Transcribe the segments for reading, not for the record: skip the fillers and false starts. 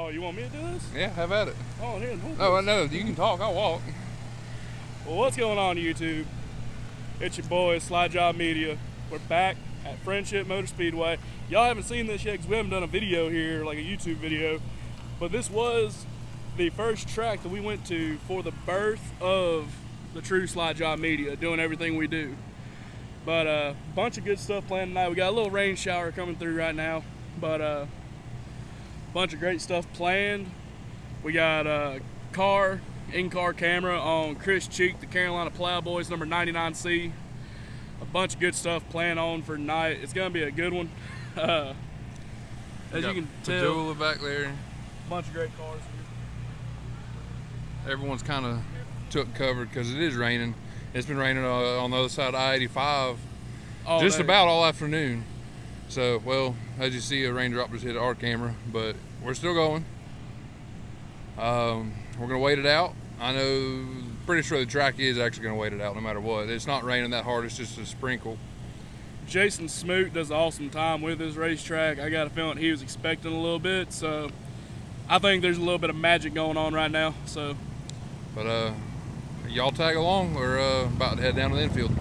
Oh, you want me to do this? Yeah, have at it. Oh, here. No, no, you can talk. I'll walk. Well, what's going on, YouTube? It's your boys, Slide Job Media. We're back at Friendship Motor Speedway. Y'all haven't seen this yet because we haven't done a video here, like a YouTube video. But this was the first track that we went to for the birth of the true Slide Job Media, doing everything we do. But a bunch of good stuff planned tonight. We got a little rain shower coming through right now, but a bunch of great stuff planned. We got a in-car camera on Chris Cheek, the Carolina Plowboys, number 99C. A bunch of good stuff planned on for tonight. It's gonna be a good one. As you can tell, back there. A bunch of great cars here. Everyone's kind of took cover because it is raining. It's been raining on the other side of I-85 just about all afternoon. So, well, as you see, a raindrop just hit our camera, but we're still going. We're gonna wait it out. I know, pretty sure the track is actually gonna wait it out no matter what. It's not raining that hard, it's just a sprinkle. Jason Smoot does an awesome time with his racetrack. I got a feeling he was expecting a little bit, so I think there's a little bit of magic going on right now. So, but y'all tag along. We're about to head down to the infield.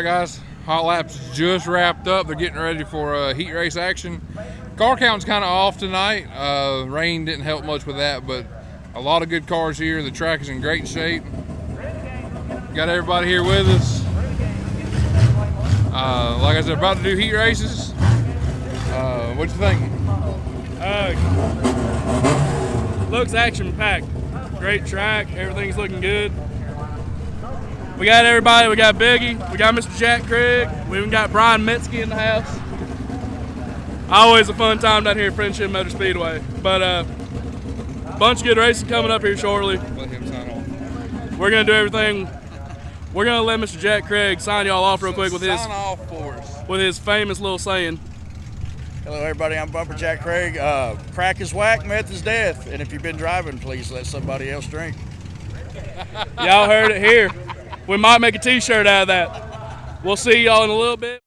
Guys, hot laps just wrapped up. They're getting ready for heat race action. Car count's kind of off tonight. Rain didn't help much with that, but a lot of good cars here. The track is in great shape. Got everybody here with us. Like I said, about to do heat races. What you think? Looks action-packed. Great track. Everything's looking good. We got everybody. We got Biggie. We got Mr. Jack Craig. We even got Brian Metzke in the house. Always a fun time down here at Friendship Motor Speedway. But a bunch of good races coming up here shortly. Let him sign off. We're going to do everything. We're going to let Mr. Jack Craig sign y'all off real quick with his, sign off for us. With his famous little saying. Hello everybody, I'm Bumper Jack Craig. Crack is whack, meth is death. And if you've been driving, please let somebody else drink. Y'all heard it here. We might make a t-shirt out of that. We'll see y'all in a little bit.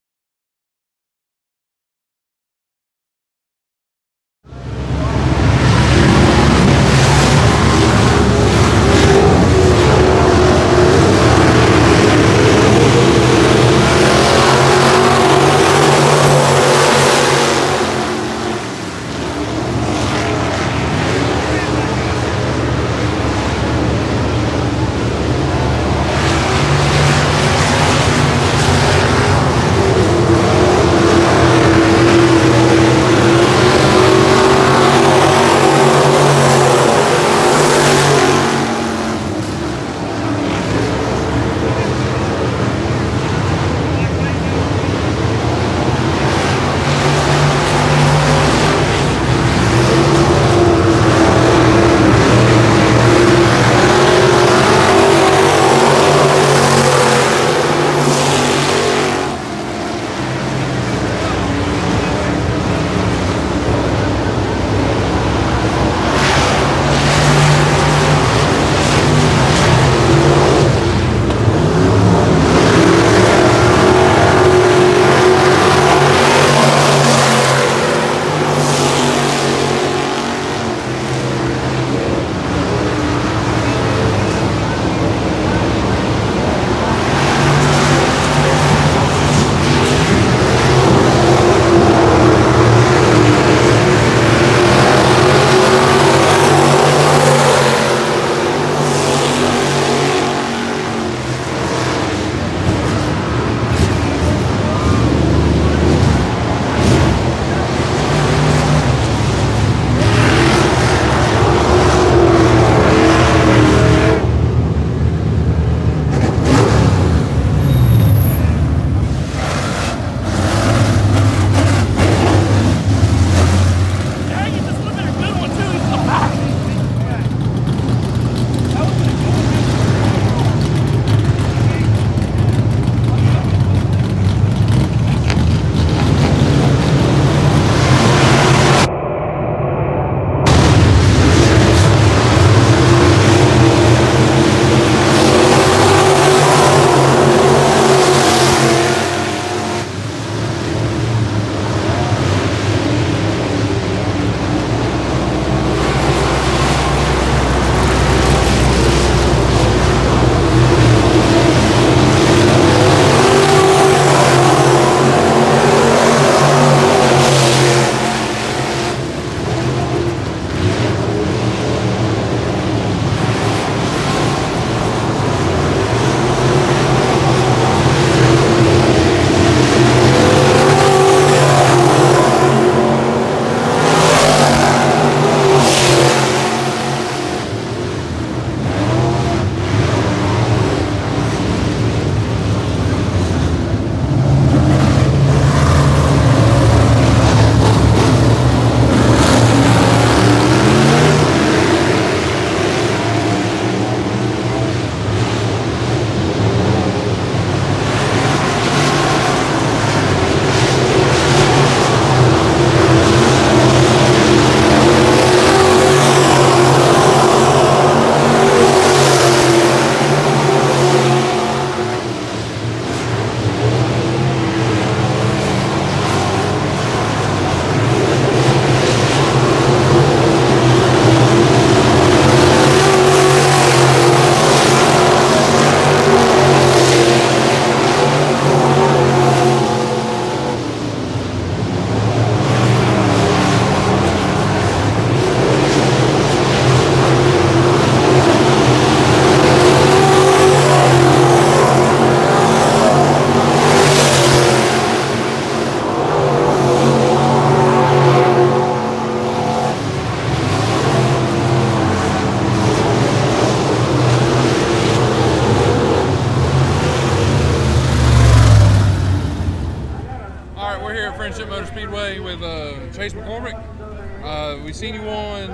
We seen you won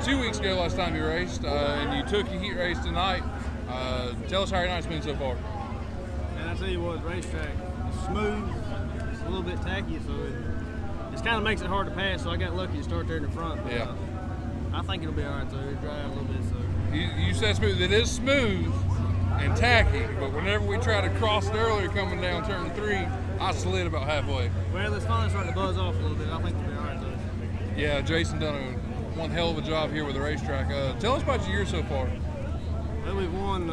2 weeks ago last time you raced, and you took your heat race tonight. Tell us how your night's been so far. And I tell you what, racetrack is smooth. It's a little bit tacky, so it just kind of makes it hard to pass. So I got lucky to start there in the front. But, Yeah. I think it'll be all right, though. It'll dry out a little bit. So You said smooth. It is smooth and tacky, but whenever we tried to cross it earlier coming down turn 3, I slid about halfway. well, it's finally starting to buzz off a little bit. I think it'll be all right, though. Yeah, Jason done one hell of a job here with the racetrack. Tell us about your year so far. Well, we've won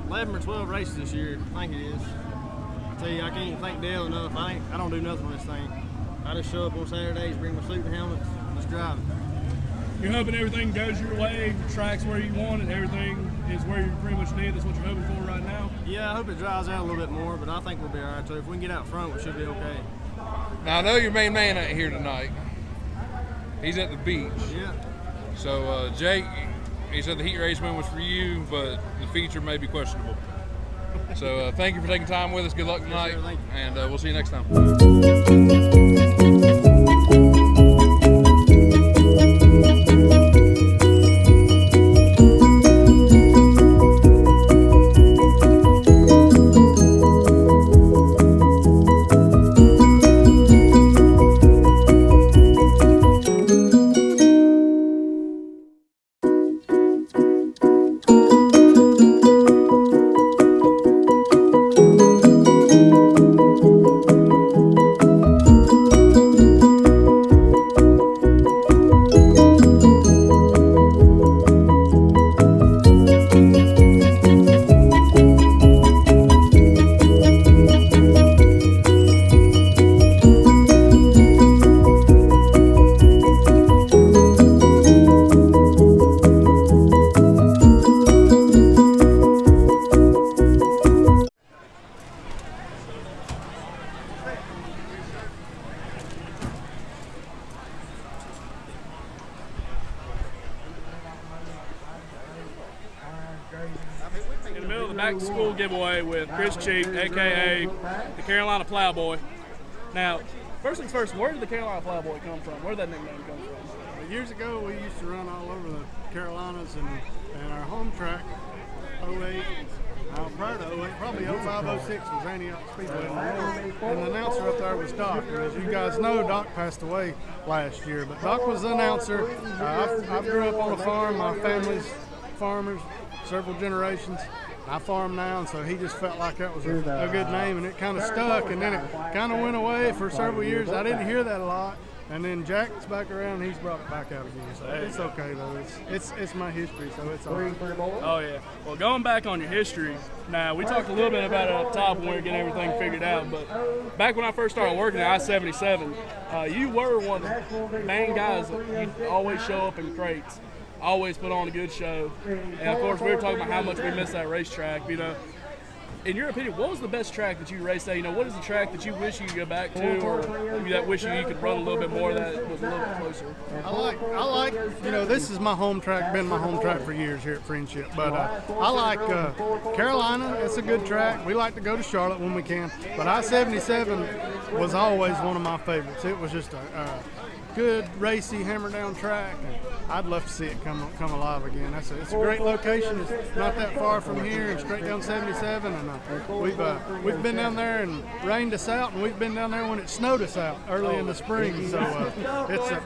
11 or 12 races this year. I think it is. I tell you, I can't thank Dale enough. I don't do nothing with this thing. I just show up on Saturdays, bring my suit and helmets, just drive it. You're hoping everything goes your way, the track's where you want it, everything is where you pretty much need. That's what you're hoping for right now. Yeah, I hope it dries out a little bit more, but I think we'll be all right. So if we can get out front, we should be okay. Now, I know your main man ain't here tonight. He's at the beach. Yeah. So, Jake, he said the heat race win was for you, but the feature may be questionable. So, thank you for taking time with us. Good luck tonight, Yes, sir, thank you. and we'll see you next time. In the middle of the back to school giveaway with Chris Cheek, aka the Carolina Plowboy. Now, first things first, where did the Carolina Plowboy come from? Where did that nickname come from? Years ago, we used to run all over the Carolinas, and our home track, 08, prior to 08, probably 05, 06 was Antioch Speedway. And the announcer up there was Doc. And as you guys know, Doc passed away last year. But Doc was the announcer. I grew up on a farm. My family's farmers, several generations. I farm now, and so he just felt like that was a good name, and it kind of stuck, and then it kind of went away for several years. I didn't hear that a lot, and then Jack's back around, and he's brought it back out again. So it's okay though. It's my history, so it's all right. Oh yeah. Well, going back on your history, now we talked a little bit about it up top when we were getting everything figured out, but back when I first started working at I-77, you were one of the main guys that you always show up in crates. Always put on a good show. And of course, we were talking about how much we miss that racetrack. You know, in your opinion, what was the best track that you raced at? You know, what is the track that you wish you could go back to, or maybe that wish you could run a little bit more that was a little bit closer? I like, you know, this is my home track, been my home track for years here at Friendship. But I like Carolina, it's a good track. We like to go to Charlotte when we can. But I-77 was always one of my favorites. It was just a good, racy, hammer-down track. I'd love to see it come alive again. It's a great location. It's not that far from here, and straight down 77. And we've been down there and rained us out, and we've been down there when it snowed us out early in the spring. So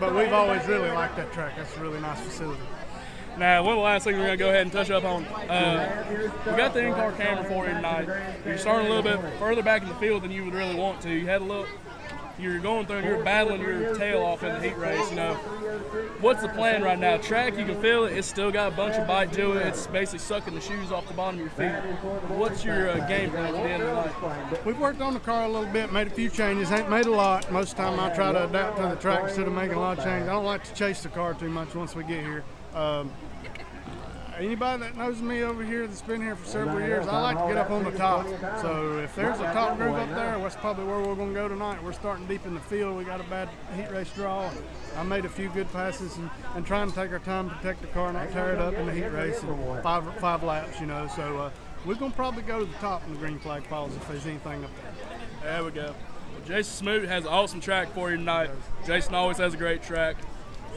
but we've always really liked that track. That's a really nice facility. Now, one of the last things we're going to go ahead and touch up on, we got the in-car camera for you tonight. You're starting a little bit further back in the field than you would really want to. You had a little. You're going through and you're battling your tail off in the heat race. You know, what's the plan right now? Track, you can feel it. It's still got a bunch of bite to it. It's basically sucking the shoes off the bottom of your feet. What's your game plan at the end of the night? We've worked on the car a little bit, made a few changes. Ain't made a lot. Most of the time I try to adapt to the track instead of making a lot of changes. I don't like to chase the car too much once we get here. Anybody that knows me over here that's been here for several years, I like to get up on the top. So if there's a top groove up there, that's probably where we're going to go tonight. We're starting deep in the field. We got a bad heat race draw. I made a few good passes and trying to take our time to protect the car, not tear it up in the heat race in five laps, you know. So we're going to probably go to the top when the green flag falls if there's anything up there. There we go. Well, Jason Smoot has an awesome track for you tonight. Jason always has a great track.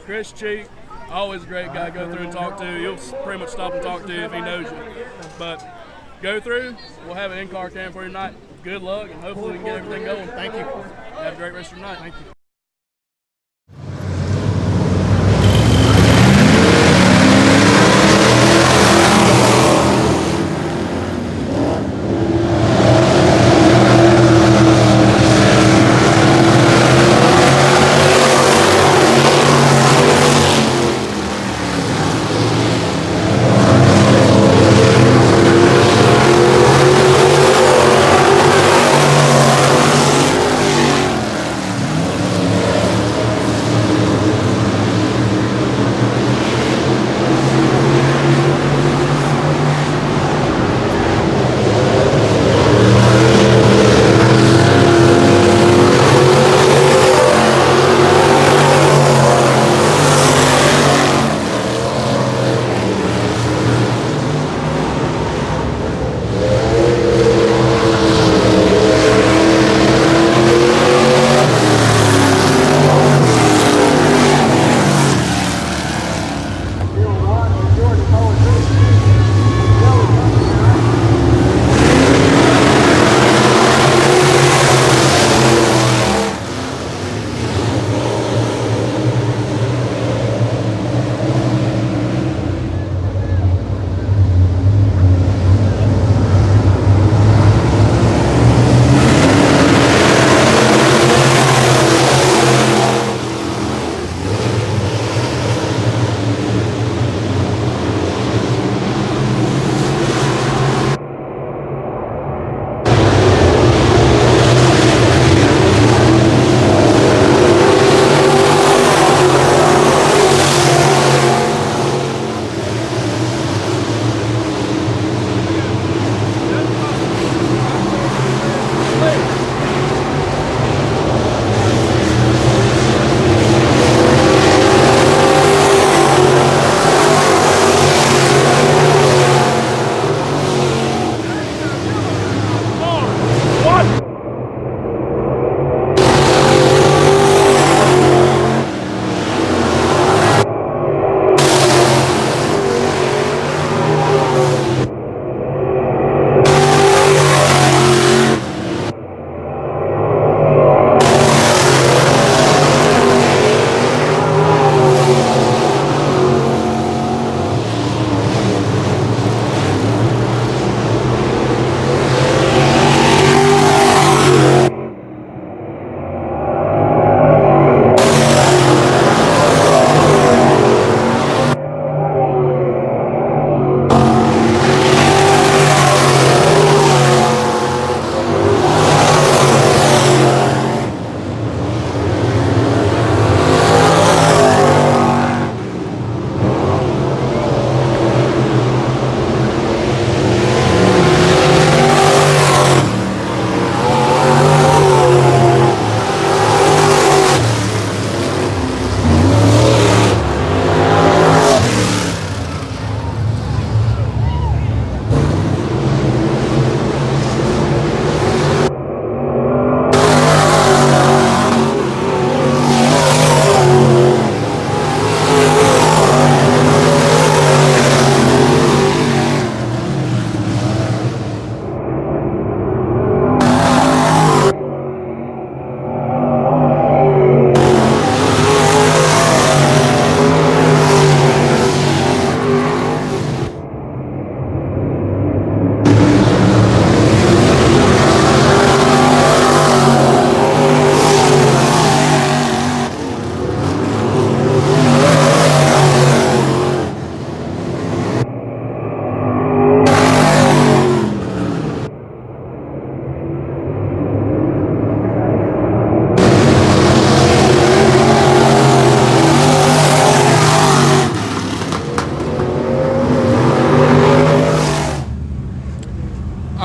Chris Cheek, always a great guy to go through and talk to. He'll pretty much stop and talk to you if he knows you. But go through. We'll have an in-car cam for you tonight. Good luck, and hopefully we can get everything going. Thank you. Have a great rest of your night. Thank you.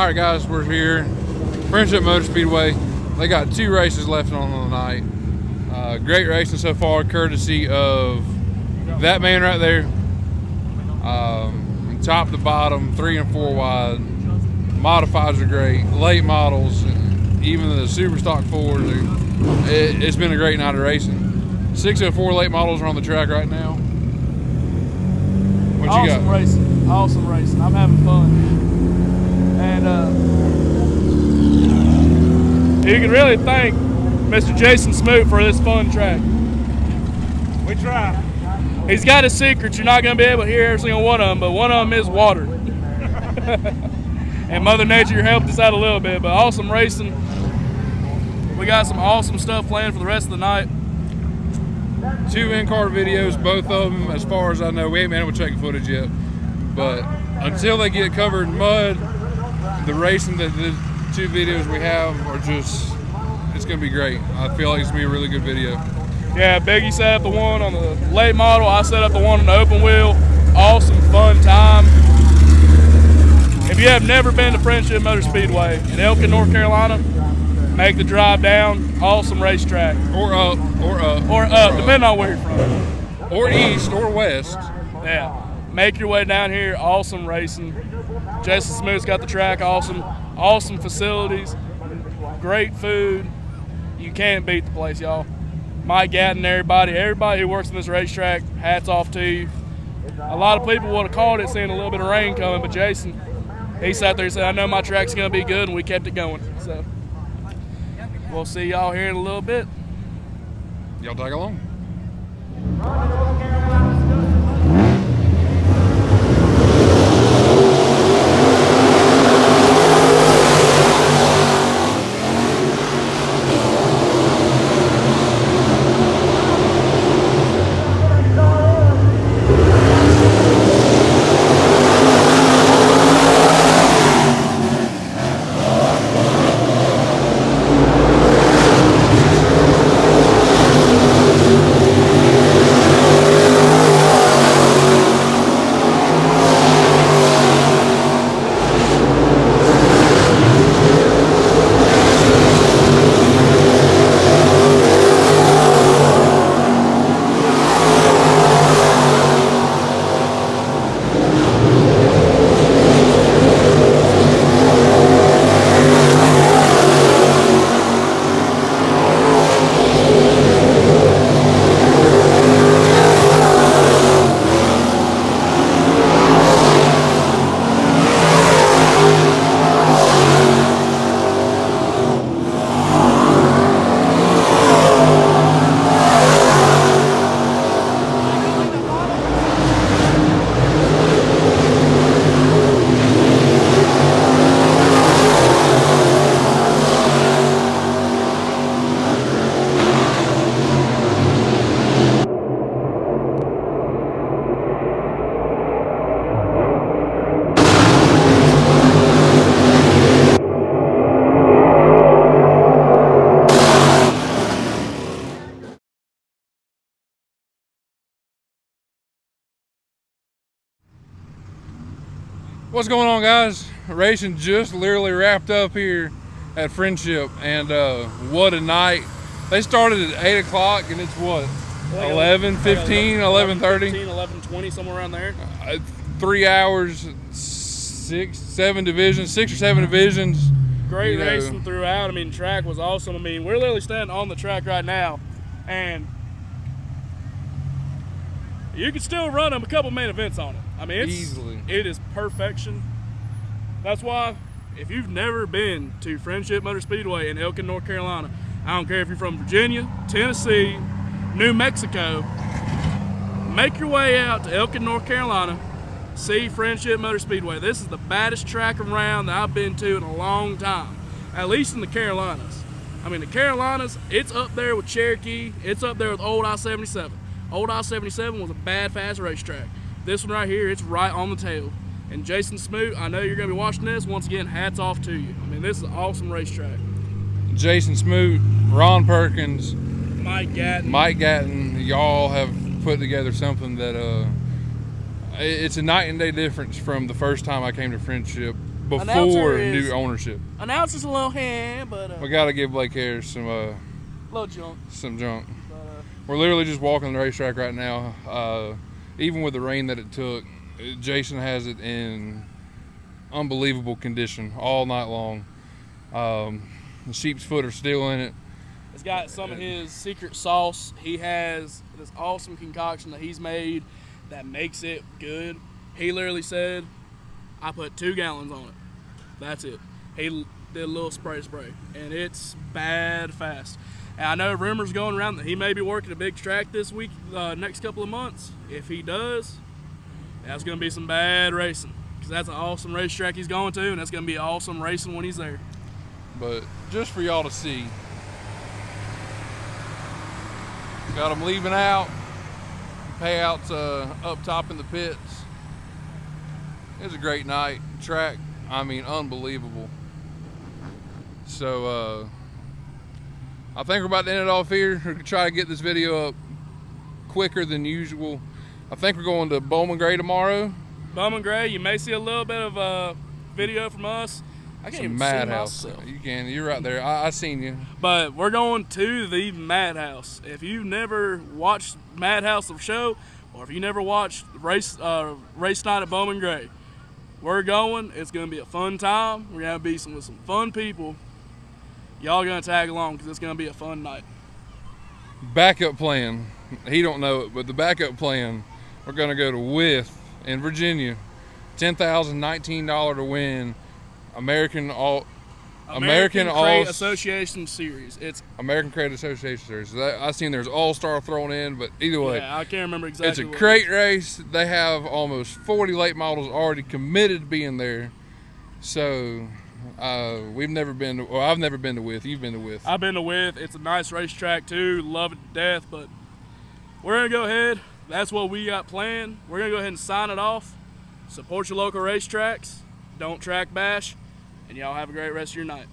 All right, guys, we're here. Friendship Motor Speedway. They got 2 races left on the night. Great racing so far, courtesy of that man right there. From top to bottom, 3 and 4 wide. Modifieds are great. Late models, even the super stock 4s. It's been a great night of racing. 604 late models are on the track right now. What you Awesome got? racing. Awesome racing. I'm having fun. And you can really thank Mr. Jason Smoot for this fun track. We try. He's got a secret. You're not going to be able to hear every single one of them, but one of them is water. And Mother Nature helped us out a little bit, but awesome racing. We got some awesome stuff planned for the rest of the night. 2 in-car videos, both of them, as far as I know. We ain't been able to check footage yet. But until they get covered in mud, the racing, the 2 videos we have are just, it's going to be great. I feel like it's going to be a really good video. Yeah, Biggie set up the one on the late model. I set up the one on the open wheel. Awesome, fun time. If you have never been to Friendship Motor Speedway in Elkin, North Carolina, make the drive down. Awesome racetrack. Or up. Depending on where you're from. Or east, or west. Yeah. Make your way down here. Awesome racing. Jason Smoot's got the track. Awesome facilities. Great food. You can't beat the place, y'all. Mike Gatton, everybody who works in this racetrack, hats off to you. A lot of people would have called it seeing a little bit of rain coming, but Jason, he sat there and said, I know my track's going to be good, and we kept it going. So we'll see y'all here in a little bit. Y'all tag along. What's going on, guys? Racing just literally wrapped up here at Friendship, and what a night. They started at 8 o'clock, and it's what, 11:15, 11:30? 11:20, somewhere around there. 3 hours, 6 or 7 divisions. Great racing throughout. I mean, the track was awesome. I mean, we're literally standing on the track right now, and you can still run a couple main events on it. I mean, it is perfection. That's why, if you've never been to Friendship Motor Speedway in Elkin, North Carolina, I don't care if you're from Virginia, Tennessee, New Mexico, make your way out to Elkin, North Carolina, see Friendship Motor Speedway. This is the baddest track around that I've been to in a long time, at least in the Carolinas. I mean, the Carolinas, it's up there with Cherokee, it's up there with old I-77. Old I-77 was a bad, fast racetrack. This one right here, it's right on the tail. And Jason Smoot, I know you're going to be watching this. Once again, hats off to you. I mean, this is an awesome racetrack. Jason Smoot, Ron Perkins, Mike Gatton, y'all have put together something that it's a night and day difference from the first time I came to Friendship before new ownership. Announcer's a little hand, but we got to give Blake Harris some little junk. Some junk. We're literally just walking the racetrack right now. Even with the rain that it took, Jason has it in unbelievable condition all night long. The sheep's foot are still in it. It's got some of his secret sauce. He has this awesome concoction that he's made that makes it good. He literally said, I put 2 gallons on it. That's it. He did a little spray, and it's bad fast. And I know rumors going around that he may be working a big track this week, next couple of months. If he does, that's going to be some bad racing, because that's an awesome racetrack he's going to, and that's going to be awesome racing when he's there. But just for y'all to see, got them leaving out, payouts up top in the pits. It was a great night. Track, I mean, unbelievable. So I think we're about to end it off here. We're gonna try to get this video up quicker than usual. I think we're going to Bowman Gray tomorrow. Bowman Gray, you may see a little bit of video from us. I can't even see myself. You can. You're right there. I seen you. But we're going to the Madhouse. If you've never watched Madhouse of show, or if you never watched race night at Bowman Gray, we're going. It's going to be a fun time. We're going to be with some fun people. Y'all going to tag along because it's going to be a fun night. Backup plan. He don't know it, but the backup plan, we're going to go to With in Virginia. $10,019 to win. American Crate Association Series. It's American Crate Association Series. I seen there's All-Star thrown in, but either way, yeah, I can't remember exactly. It's a crate race. They have almost 40 late models already committed to being there. So we've never been to, well, I've never been to With. You've been to With. I've been to With. It's a nice racetrack too. Love it to death. But we're gonna go ahead. That's what we got planned. We're gonna go ahead and sign it off. Support your local racetracks. Don't track bash. And y'all have a great rest of your night.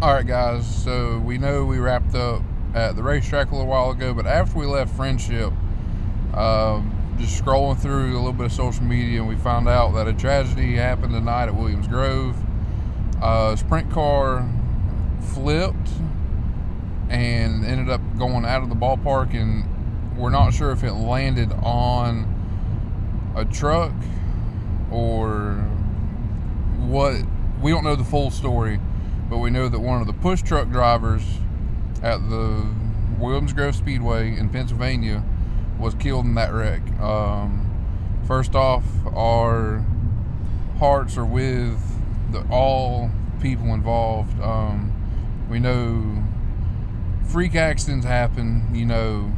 All right, guys. So we know we wrapped up at the racetrack a little while ago, but after we left Friendship, just scrolling through a little bit of social media, and we found out that a tragedy happened tonight at Williams Grove. A sprint car flipped and ended up going out of the ballpark, and we're not sure if it landed on a truck or what. We don't know the full story, but we know that one of the push truck drivers at the Williams Grove Speedway in Pennsylvania was killed in that wreck. First off, our hearts are with all people involved. We know freak accidents happen, you know.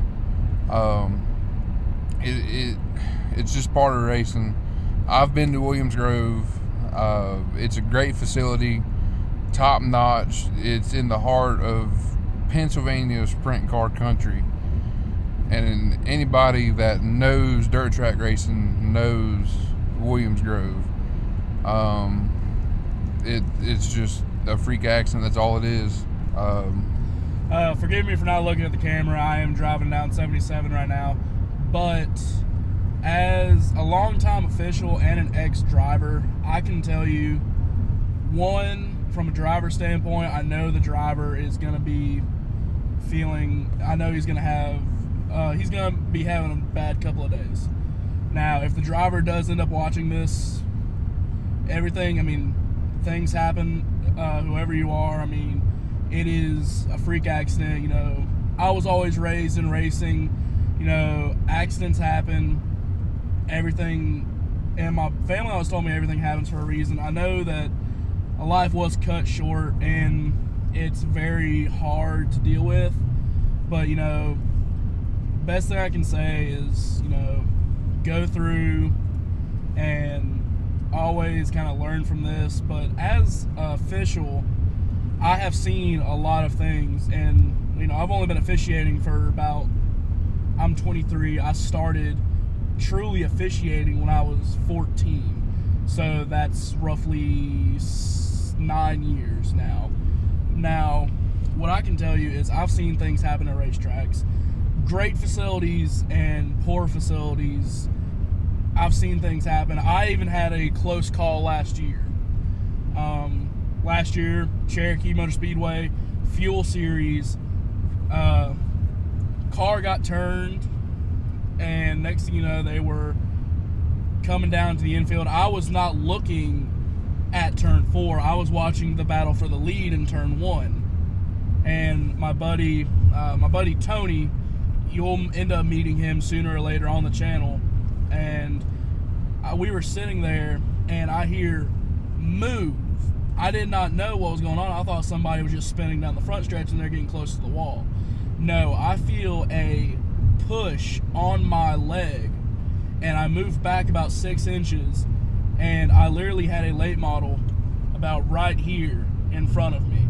It's just part of racing. I've been to Williams Grove. It's a great facility, top notch. It's in the heart of Pennsylvania sprint car country, and anybody that knows dirt track racing knows Williams Grove. It's just a freak accident. That's all it is. Forgive me for not looking at the camera. I am driving down 77 right now, but as a longtime official and an ex-driver, I can tell you, one, from a driver standpoint, I know the driver is going to be feeling, I know he's going to be having a bad couple of days. Now, if the driver does end up watching this, everything, I mean, things happen, whoever you are, I mean, it is a freak accident, you know. I was always raised in racing, you know, accidents happen. Everything, and my family always told me everything happens for a reason. I know that a life was cut short, and it's very hard to deal with, but, you know, best thing I can say is, you know, go through and always kind of learn from this. But as an official, I have seen a lot of things, and, you know, I've only been officiating for about, I'm 23. I started truly officiating when I was 14, so that's roughly 9 years now. Now, what I can tell you is I've seen things happen at racetracks, great facilities and poor facilities. I've seen things happen. I even had a close call last year. Last year, Cherokee Motor Speedway, Fuel Series, car got turned, and next thing you know, they were coming down to the infield. I was not looking at turn 4. I was watching the battle for the lead in turn 1. And my buddy Tony, you'll end up meeting him sooner or later on the channel. And we were sitting there, and I hear move. I did not know what was going on. I thought somebody was just spinning down the front stretch and they're getting close to the wall. No, I feel a push on my leg, and I moved back about 6 inches, and I literally had a late model about right here in front of me.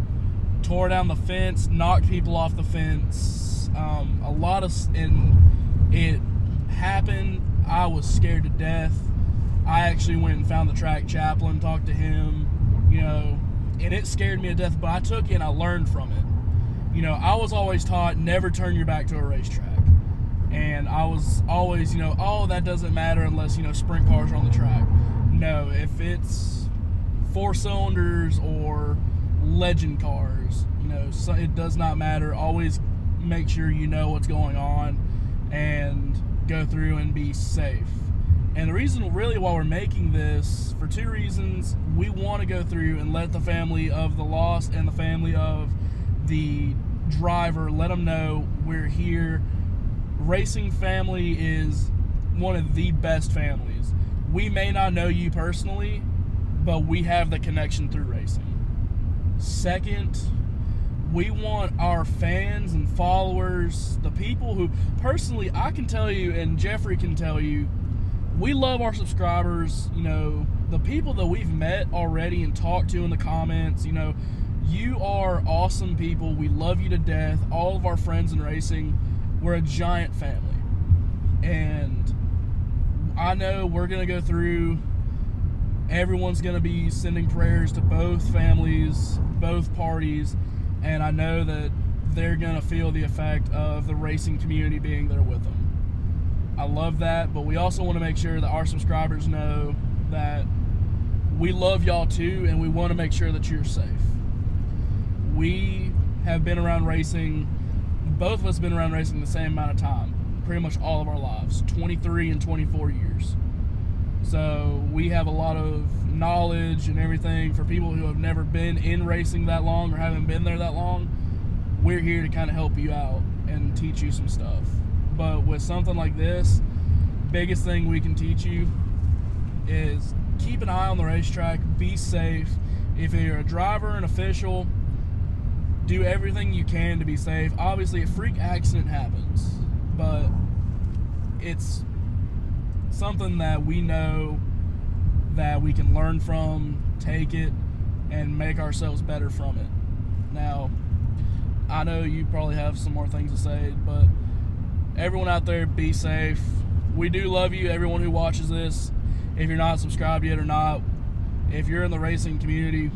Tore down the fence, knocked people off the fence. And it happened. I was scared to death. I actually went and found the track chaplain, talked to him, and it scared me to death, but I took it and I learned from it. I was always taught never turn your back to a racetrack. And I was always, oh, that doesn't matter unless, sprint cars are on the track. No, if it's 4 cylinders or legend cars, so it does not matter. Always make sure you know what's going on and go through and be safe. And the reason really why we're making this, for 2 reasons. We want to go through and let the family of the lost and the family of the driver, let them know we're here. Racing family is one of the best families. We may not know you personally, but we have the connection through racing. Second, we want our fans and followers, the people who, personally, I can tell you, and Jeffrey can tell you, we love our subscribers. The people that we've met already and talked to in the comments, you are awesome people. We love you to death. All of our friends in racing, we're a giant family. And I know we're going to go through, everyone's going to be sending prayers to both families, both parties, and I know that they're going to feel the effect of the racing community being there with them. I love that, but we also want to make sure that our subscribers know that we love y'all too, and we want to make sure that you're safe. We have been around racing, both of us have been around racing the same amount of time, pretty much all of our lives, 23 and 24 years. So we have a lot of knowledge and everything. For people who have never been in racing that long or haven't been there that long, we're here to kind of help you out and teach you some stuff. But with something like this, biggest thing we can teach you is keep an eye on the racetrack, be safe. If you're a driver, an official, do everything you can to be safe. Obviously, a freak accident happens, but it's something that we know that we can learn from, take it, and make ourselves better from it. Now, I know you probably have some more things to say, but everyone out there, be safe. We do love you, everyone who watches this. If you're not subscribed yet or not, if you're in the racing community,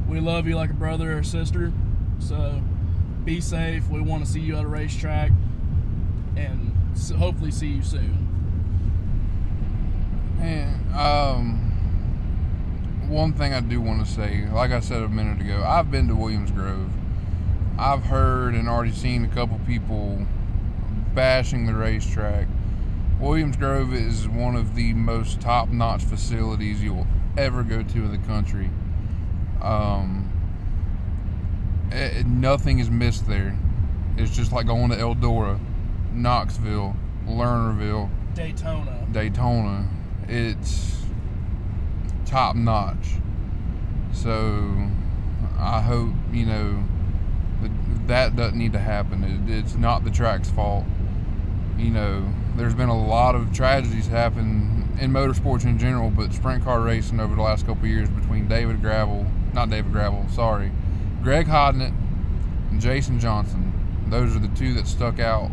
we love you like a brother or sister. So be safe. We want to see you at a racetrack and hopefully see you soon. And one thing I do want to say, like I said a minute ago, I've been to Williams Grove. I've heard and already seen a couple people bashing the racetrack. Williams Grove is one of the most top-notch facilities you'll ever go to in the country. Nothing is missed there. It's just like going to Eldora, Knoxville, Lernerville, Daytona. It's top-notch. So I hope, that doesn't need to happen. It's not the track's fault. There's been a lot of tragedies happen in motorsports in general, but sprint car racing over the last couple of years between Greg Hodnett and Jason Johnson. Those are the two that stuck out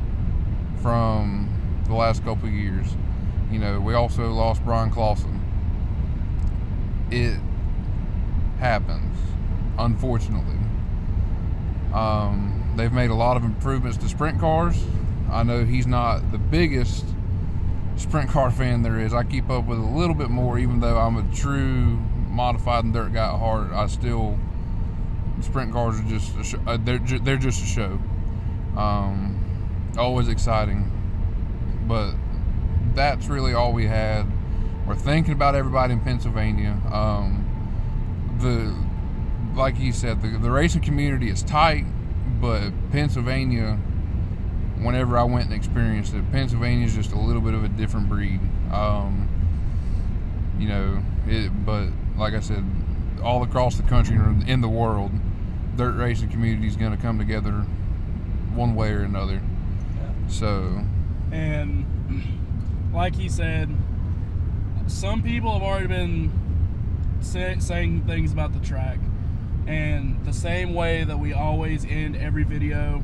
from the last couple of years. We also lost Brian Clausen. It happens, unfortunately. They've made a lot of improvements to sprint cars. I know he's not the biggest sprint car fan there is. I keep up with a little bit more, even though I'm a true modified and dirt guy at heart. Sprint cars are just a show. They're just a show. Always exciting, but that's really all we had. We're thinking about everybody in Pennsylvania. Like he said, the racing community is tight. but Pennsylvania, whenever I went and experienced it, Pennsylvania is just a little bit of a different breed. You know, but like I said, all across the country and in the world, dirt racing community is going to come together one way or another. So, and like he said, some people have already been saying things about the track, and the same way that we always end every video: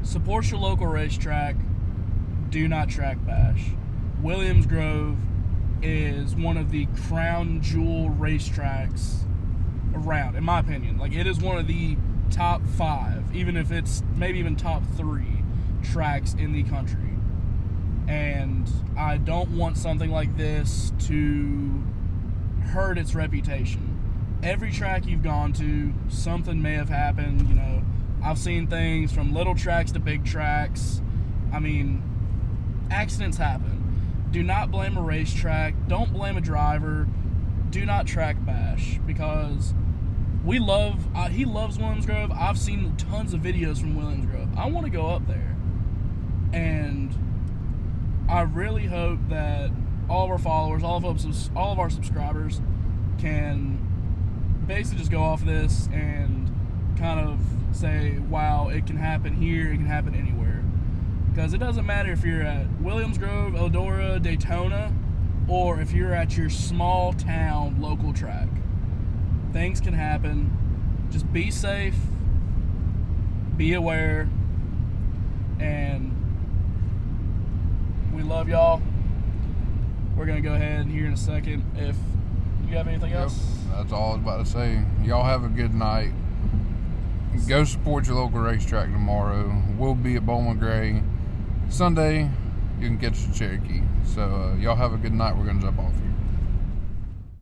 support your local racetrack, do not track bash. Williams Grove is one of the crown jewel racetracks around, in my opinion. Like, it is one of the top 5, even if it's maybe even top 3 tracks in the country. And I don't want something like this to hurt its reputation. Every track you've gone to, something may have happened. You know, I've seen things from little tracks to big tracks. I mean, accidents happen. Do not blame a racetrack. Don't blame a driver. Do not track bash, because he loves Williams Grove. I've seen tons of videos from Williams Grove. I want to go up there. And I really hope that all of our followers, all of our subscribers can basically just go off this and kind of say, wow, it can happen here, it can happen anywhere. Because it doesn't matter if you're at Williams Grove, Eldora, Daytona, or if you're at your small town local track. Things can happen. Just be safe, be aware, and we love y'all. We're going to go ahead here in a second. If you have anything else? That's all I was about to say. Y'all have a good night. Go support your local racetrack tomorrow. We'll be at Bowman Gray. Sunday, you can catch the Cherokee. So y'all have a good night. We're going to jump off here.